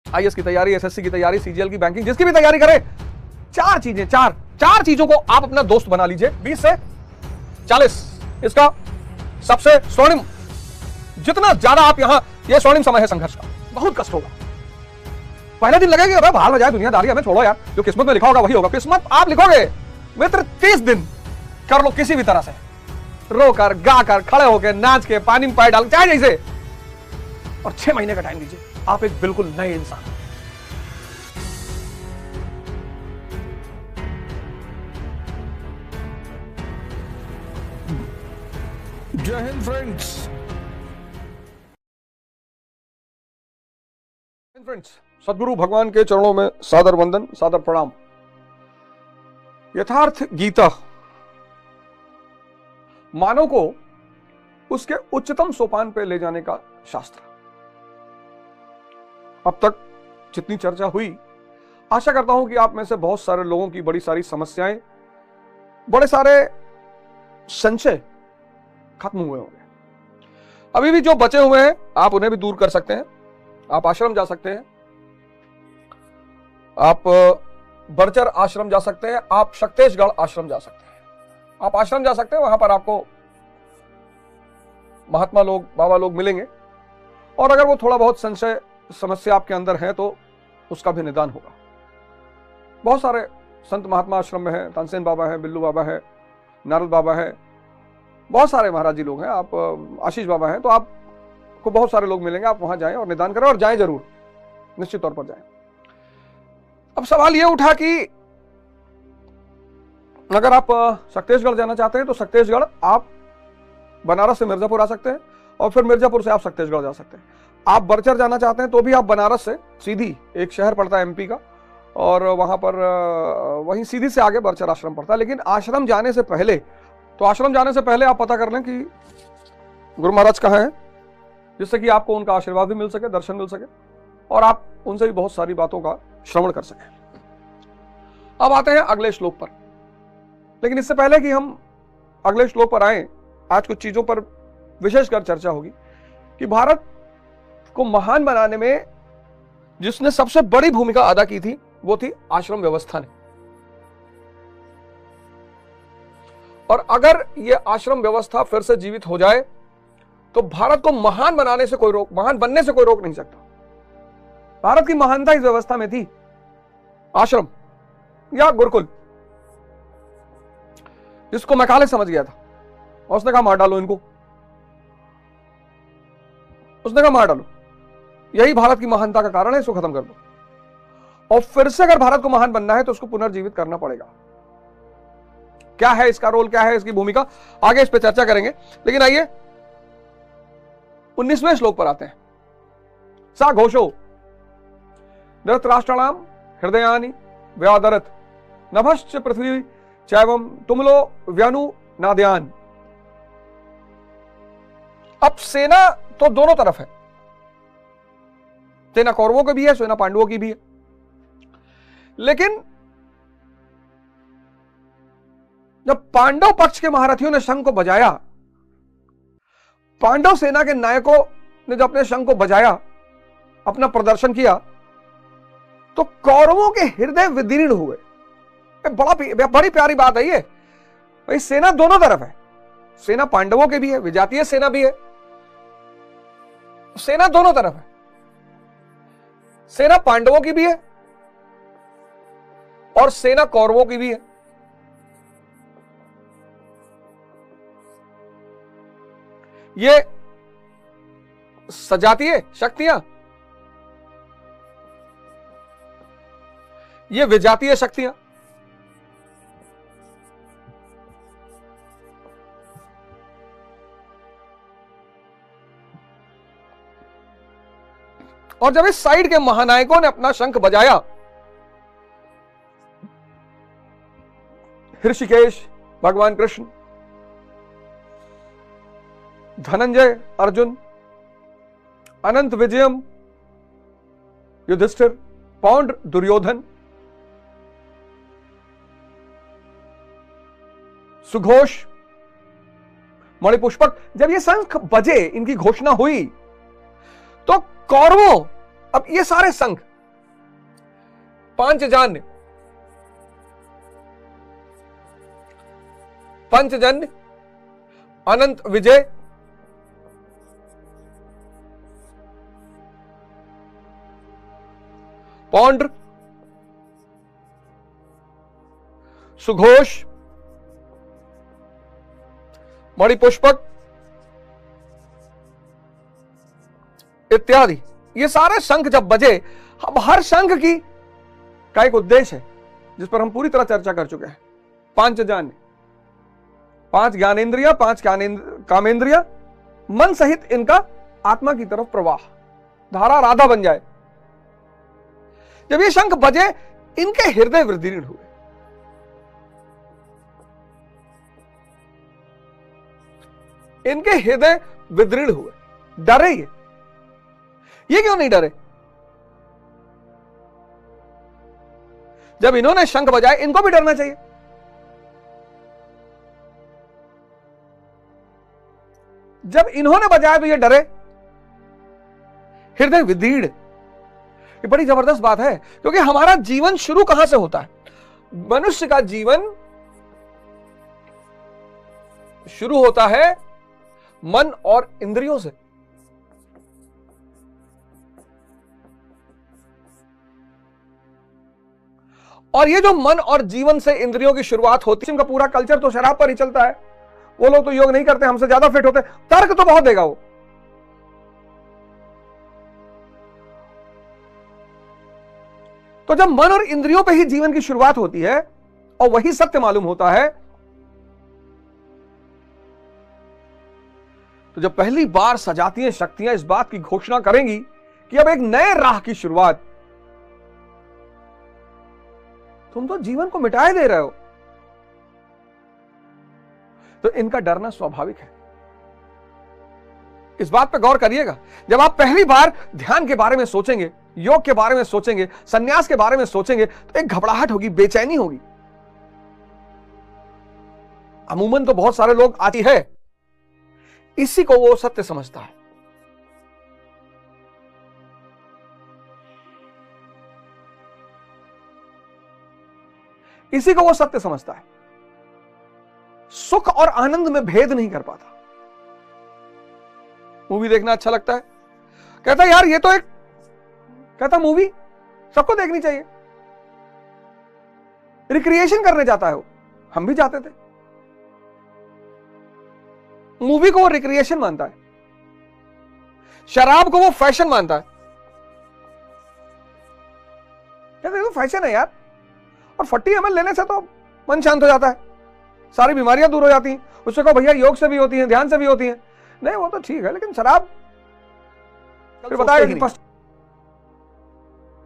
IAS की तैयारी, SSC की तैयारी, सीजीएल की, बैंकिंग, जिसकी भी तैयारी करे, चार चीजों को आप अपना दोस्त बना लीजिए। 20 से 40 इसका सबसे स्वर्णिम, जितना ज्यादा आप यहां, ये स्वर्णिम समय है संघर्ष का। बहुत कष्ट होगा, पहले दिन लगेगा अरे बाहर हो जाए दुनियादारी, हमें छोड़ो यार, जो किस्मत में लिखा होगा वही होगा। किस्मत आप लिखोगे मित्र, 30 दिन कर लो किसी भी तरह से, रो कर, गा कर, खड़े होकर, नाच के, पानी में पैर डाल, चाहे जैसे, और 6 महीने का टाइम दीजिए, आप एक बिल्कुल नए इंसान। जय हिंद फ्रेंड्स, सदगुरु भगवान के चरणों में सादर वंदन, सादर प्रणाम। यथार्थ गीता मानव को उसके उच्चतम सोपान पर ले जाने का शास्त्र। अब तक जितनी चर्चा हुई, आशा करता हूं कि आप में से बहुत सारे लोगों की बड़ी सारी समस्याएं, बड़े सारे संशय खत्म हुए होंगे। अभी भी जो बचे हुए हैं आप उन्हें भी दूर कर सकते हैं। आप आश्रम जा सकते हैं, आप बड़चर आश्रम जा सकते हैं, आप शक्तेशगढ़ आश्रम जा सकते हैं। आप आश्रम जा सकते हैं, वहां पर आपको महात्मा लोग, बाबा लोग मिलेंगे, और अगर वो थोड़ा बहुत संशय समस्या आपके अंदर है तो उसका भी निदान होगा। बहुत सारे संत महात्मा आश्रम में हैं, तानसेन बाबा है, बिल्लू बाबा है, नारद बाबा है, बहुत सारे महाराज जी लोग हैं, आप आशीष बाबा हैं, तो आपको बहुत सारे लोग मिलेंगे। आप वहां जाएं और निदान करें, और जाएं जरूर, निश्चित तौर पर जाएं। अब सवाल यह उठा कि अगर आप शक्तेशगढ़ जाना चाहते हैं तो शक्तेशगढ़ आप बनारस से मिर्जापुर आ सकते हैं, और फिर मिर्जापुर से आप शक्तेशगढ़ जा सकते हैं। आप बड़चर जाना चाहते हैं तो भी आप बनारस से सीधी, एक शहर पड़ता है एमपी का, और वहां पर वहीं सीधी से आगे बड़चर आश्रम पड़ता है। लेकिन आश्रम जाने से पहले, आप पता कर लें कि गुरु महाराज कहाँ हैं, जिससे कि आपको उनका आशीर्वाद भी मिल सके, दर्शन मिल सके, और आप उनसे भी बहुत सारी बातों का श्रवण कर सकें। अब आते हैं अगले श्लोक पर। लेकिन इससे पहले कि हम अगले श्लोक पर आए, आज कुछ चीजों पर विशेषकर चर्चा होगी कि भारत को महान बनाने में जिसने सबसे बड़ी भूमिका अदा की थी वो थी आश्रम व्यवस्था ने। और अगर यह आश्रम व्यवस्था फिर से जीवित हो जाए तो भारत को महान बनने से कोई रोक नहीं सकता। भारत की महानता इस व्यवस्था में थी, आश्रम या गुरुकुल, जिसको मैकाले समझ गया था, और उसने कहा मार डालो इनको, उसने कहा मार डालो, यही भारत की महानता का कारण है, इसको खत्म कर दो। और फिर से अगर भारत को महान बनना है तो उसको पुनर्जीवित करना पड़ेगा। क्या है इसका रोल, क्या है इसकी भूमिका, आगे इस पर चर्चा करेंगे। लेकिन आइए 19वें श्लोक पर आते हैं। सा घोषो धृतराष्ट्राणाम हृदयानि व्यादरत नभश्च पृथ्वी चैवम तुमलो व्यनु नाद्यान। अब सेना तो दोनों तरफ है, सेना कौरवों की भी है, सेना पांडवों की भी है। लेकिन जब पांडव पक्ष के महारथियों ने शंख को बजाया, पांडव सेना के नायकों ने जब अपने शंख को बजाया, अपना प्रदर्शन किया, तो कौरवों के हृदय विदीर्ण हुए। बड़ी प्यारी बात है ये भाई। सेना दोनों तरफ है, सेना पांडवों की भी है, विजातीय सेना भी है, सेना दोनों तरफ है, सेना पांडवों की भी है और सेना कौरवों की भी है। ये सजातीय शक्तियां, ये विजातीय शक्तियां। और जब इस साइड के महानायकों ने अपना शंख बजाया, ऋषिकेश भगवान कृष्ण, धनंजय अर्जुन, अनंत विजयम युधिष्ठिर, पौंड दुर्योधन, सुघोष, मणिपुष्पक, जब ये शंख बजे, इनकी घोषणा हुई, तो कौरवों, अब ये सारे संघ पांचजान्य, पंचजन्य, अनंत विजय, पौंड्र, सुघोष, मणिपुष्पक इत्यादि। ये सारे शंख जब बजे, अब हर शंख का एक उद्देश्य है जिस पर हम पूरी तरह चर्चा कर चुके हैं। पांचजान्य, 5 ज्ञानेंद्रिया, 5 कामेंद्रिया, मन सहित इनका आत्मा की तरफ प्रवाह, धारा राधा बन जाए। जब ये शंख बजे, इनके हृदय वृद्धिण हुए। इनके हृदय विदृढ़ हुए, डरे ये क्यों नहीं डरे? जब इन्होंने शंख बजाए, इनको भी डरना चाहिए। जब इन्होंने बजाया तो ये डरे, हृदय विदीर्ण। ये बड़ी जबरदस्त बात है, क्योंकि हमारा जीवन शुरू कहां से होता है? मनुष्य का जीवन शुरू होता है मन और इंद्रियों से। और ये जो मन और जीवन से इंद्रियों की शुरुआत होती है, इनका पूरा कल्चर तो शराब पर ही चलता है। वो लोग तो योग नहीं करते, हमसे ज्यादा फिट होते, तर्क तो बहुत देगा वो। तो जब मन और इंद्रियों पे ही जीवन की शुरुआत होती है और वही सत्य मालूम होता है, तो जब पहली बार सजातीय शक्तियां इस बात की घोषणा करेंगी कि अब एक नए राह की शुरुआत, तुम तो जीवन को मिटाए दे रहे हो, तो इनका डरना स्वाभाविक है। इस बात पर गौर करिएगा, जब आप पहली बार ध्यान के बारे में सोचेंगे, योग के बारे में सोचेंगे, संन्यास के बारे में सोचेंगे, तो एक घबराहट होगी, बेचैनी होगी। अमूमन तो बहुत सारे लोग आती है, इसी को वो सत्य समझता है। इसी को वो सत्य समझता है। सुख और आनंद में भेद नहीं कर पाता। मूवी देखना अच्छा लगता है, कहता यार ये तो एक, कहता मूवी सबको देखनी चाहिए। रिक्रिएशन करने जाता है वो, हम भी जाते थे। मूवी को वो रिक्रिएशन मानता है, शराब को वो फैशन मानता है। कहते ये तो फैशन है यार, और 40 ml लेने से तो मन शांत हो जाता है, सारी बीमारियां दूर हो जाती हैं। उससे कहो भैया योग से भी होती हैं, ध्यान से भी होती हैं। नहीं वो तो ठीक है, लेकिन शराब फिर बताएगा कि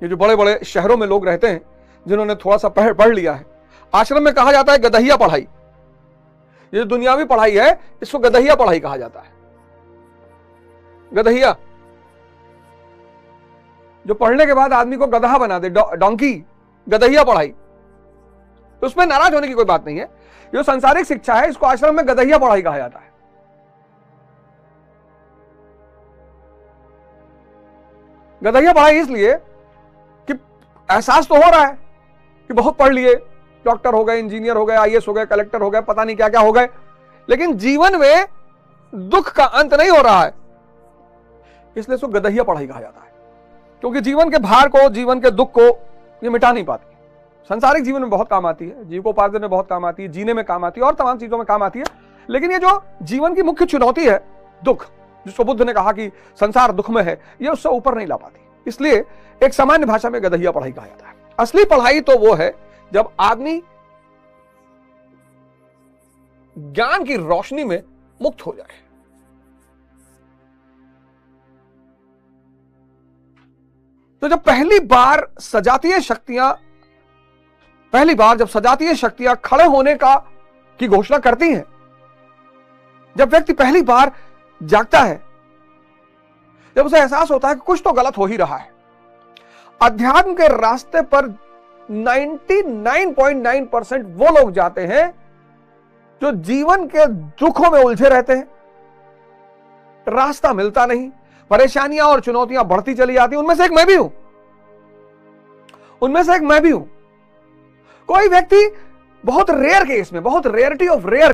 ये जो बड़े बड़े शहरों में लोग रहते हैं, जिन्होंने थोड़ा सा पढ़ लिया है, आश्रम में कहा जाता है गदहिया पढ़ाई। ये जो दुनियावी पढ़ाई है, इसको गदहिया पढ़ाई कहा जाता है। गदहिया, जो पढ़ने के बाद आदमी को गदहा बना दे, डोंकी, गदहिया पढ़ाई। तो उसमें नाराज होने की कोई बात नहीं है। जो सांसारिक शिक्षा है, इसको आश्रम में गदहिया पढ़ाई कहा जाता है। गदहिया पढ़ाई इसलिए कि एहसास तो हो रहा है कि बहुत पढ़ लिए, डॉक्टर हो गए, इंजीनियर हो गए, आईएएस हो गए, कलेक्टर हो गए, पता नहीं क्या क्या हो गए, लेकिन जीवन में दुख का अंत नहीं हो रहा है, इसलिए इसको गदहिया पढ़ाई कहा जाता है। क्योंकि जीवन के भार को, जीवन के दुख को ये मिटा नहीं पाती। संसारिक जीवन में बहुत काम आती है, जीविकोपार्जन में बहुत काम आती है, जीने में काम आती है और तमाम चीजों में काम आती है, लेकिन ये जो जीवन की मुख्य चुनौती है, दुख, जिसको बुद्ध ने कहा कि संसार दुख में है, ये उससे ऊपर नहीं ला पाती। इसलिए एक सामान्य भाषा में गदहिया पढ़ाई कहा जाता है। असली पढ़ाई तो वो है जब आदमी ज्ञान की रोशनी में मुक्त हो जाए। तो जब पहली बार जब सजातीय शक्तियां खड़े होने की घोषणा करती हैं, जब व्यक्ति पहली बार जागता है, जब उसे एहसास होता है कि कुछ तो गलत हो ही रहा है। अध्यात्म के रास्ते पर 99.9% वो लोग जाते हैं जो जीवन के दुखों में उलझे रहते हैं, रास्ता मिलता नहीं, परेशानियां और चुनौतियां बढ़ती चली जाती हैं। उनमें से एक मैं भी हूं। उनमें से एक मैं भी हूं। कोई व्यक्ति बहुत रेयर केस में, बहुत रेयरिटी ऑफ रेयर